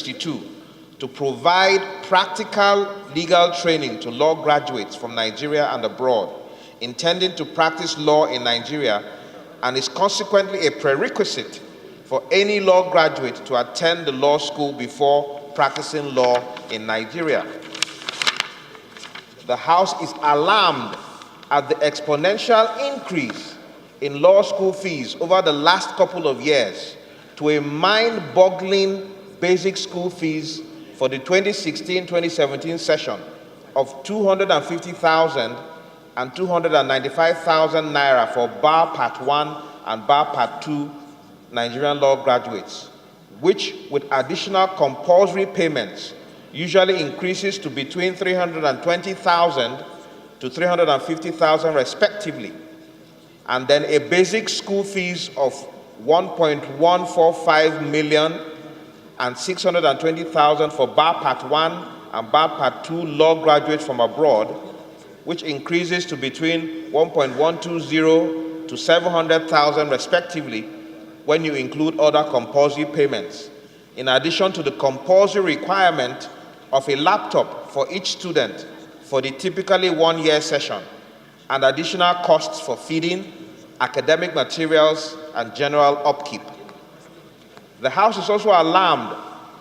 to provide practical legal training to law graduates from Nigeria and abroad intending to practice law in Nigeria, and is consequently a prerequisite for any law graduate to attend the law school before practicing law in Nigeria. The House is alarmed at the exponential increase in law school fees over the last couple of years to a mind-boggling basic school fees for the 2016-2017 session of 250,000 and 295,000 naira for Bar Part 1 and Bar Part 2 Nigerian law graduates, which with additional compulsory payments usually increases to between 320,000 to 350,000 respectively, and then a basic school fees of 1.145 million and 620,000 for Bar Part 1 and Bar Part 2 law graduates from abroad, which increases to between 1.120 to 700,000 respectively when you include other compulsory payments, in addition to the compulsory requirement of a laptop for each student for the typically one-year session, and additional costs for feeding, academic materials, and general upkeep. The House is also alarmed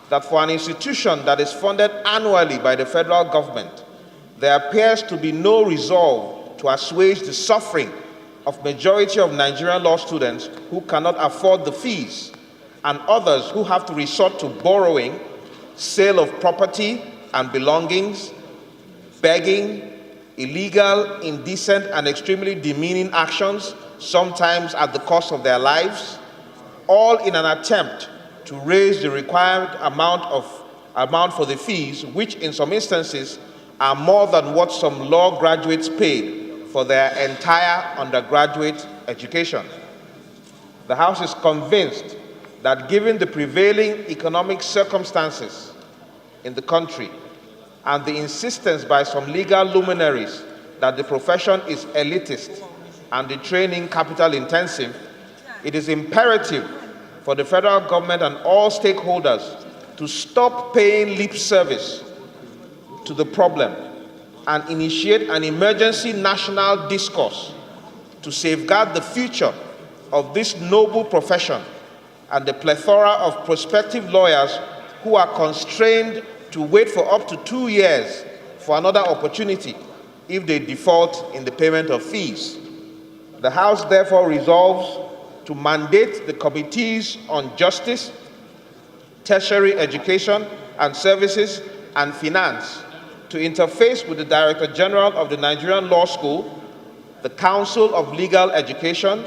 that for an institution that is funded annually by the federal government, there appears to be no resolve to assuage the suffering of majority of Nigerian law students who cannot afford the fees, and others who have to resort to borrowing, sale of property and belongings, begging, illegal, indecent, and extremely demeaning actions, sometimes at the cost of their lives, all in an attempt to raise the required amount for the fees, which in some instances are more than what some law graduates paid for their entire undergraduate education. The House is convinced that given the prevailing economic circumstances in the country and the insistence by some legal luminaries that the profession is elitist and the training capital intensive, it is imperative for the federal government and all stakeholders to stop paying lip service to the problem and initiate an emergency national discourse to safeguard the future of this noble profession and the plethora of prospective lawyers who are constrained to wait for up to 2 years for another opportunity if they default in the payment of fees. The House therefore resolves to mandate the Committees on Justice, Tertiary Education and Services, and Finance to interface with the Director General of the Nigerian Law School, the Council of Legal Education,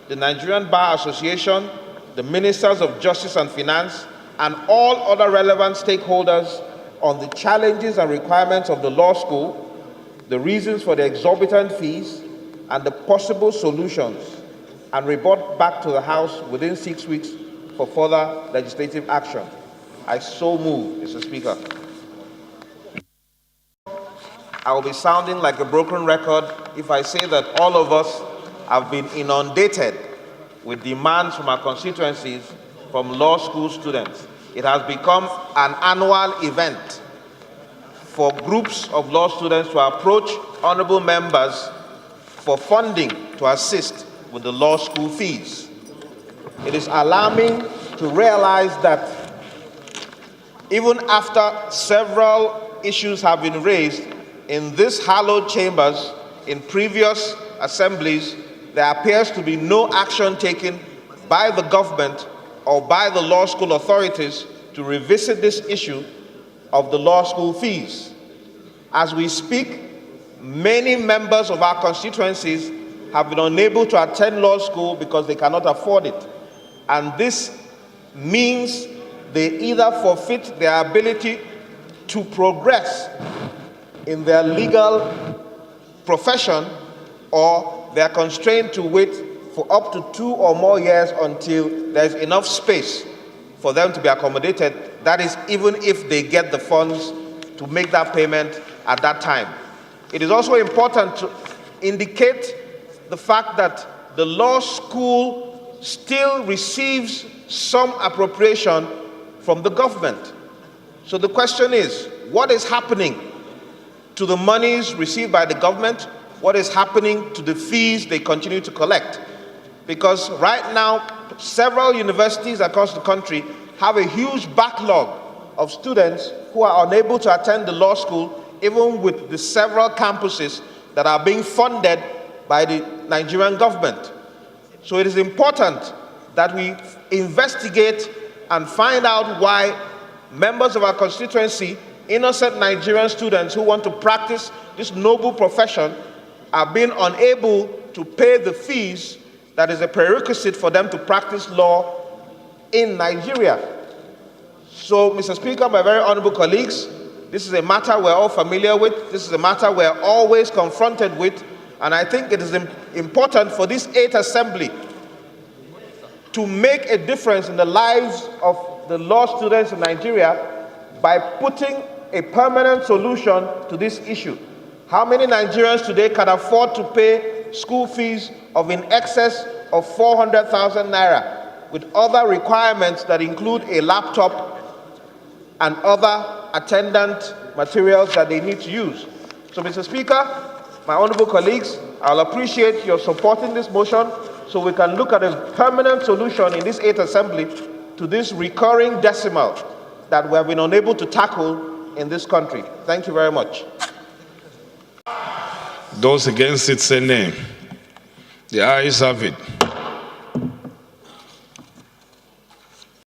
the Nigerian Bar Association, the Ministers of Justice and Finance, and all other relevant stakeholders on the challenges and requirements of the law school, the reasons for the exorbitant fees, and the possible solutions, and report back to the House within 6 weeks for further legislative action. I so move, Mr. Speaker. I will be sounding like a broken record if I say that all of us have been inundated with demands from our constituencies from law school students. It has become an annual event for groups of law students to approach honorable members for funding to assist with the law school fees. It is alarming to realize that even after several issues have been raised in these hallowed chambers in previous assemblies, there appears to be no action taken by the government or by the law school authorities to revisit this issue of the law school fees. As we speak, many members of our constituencies have been unable to attend law school because they cannot afford it. And this means they either forfeit their ability to progress in their legal profession, or they are constrained to wait for up to 2 or more years until there is enough space for them to be accommodated. That is, even if they get the funds to make that payment at that time. It is also important to indicate the fact that the law school still receives some appropriation from the government. So the question is, what is happening to the monies received by the government? What is happening to the fees they continue to collect? Because right now, several universities across the country have a huge backlog of students who are unable to attend the law school, even with the several campuses that are being funded by the Nigerian government. So it is important that we investigate and find out why members of our constituency, innocent Nigerian students who want to practice this noble profession, are being unable to pay the fees that is a prerequisite for them to practice law in Nigeria. So, Mr. Speaker, my very honorable colleagues, this is a matter we're all familiar with. This is a matter we're always confronted with. And I think it is important for this 8th Assembly to make a difference in the lives of the law students in Nigeria by putting a permanent solution to this issue. How many Nigerians today can afford to pay school fees of in excess of 400,000 naira with other requirements that include a laptop and other attendant materials that they need to use? So, Mr. Speaker, my honorable colleagues, I'll appreciate your supporting this motion so we can look at a permanent solution in this 8th Assembly to this recurring decimal that we have been unable to tackle in this country. Thank you very much. Those against it say nay. The ayes have it.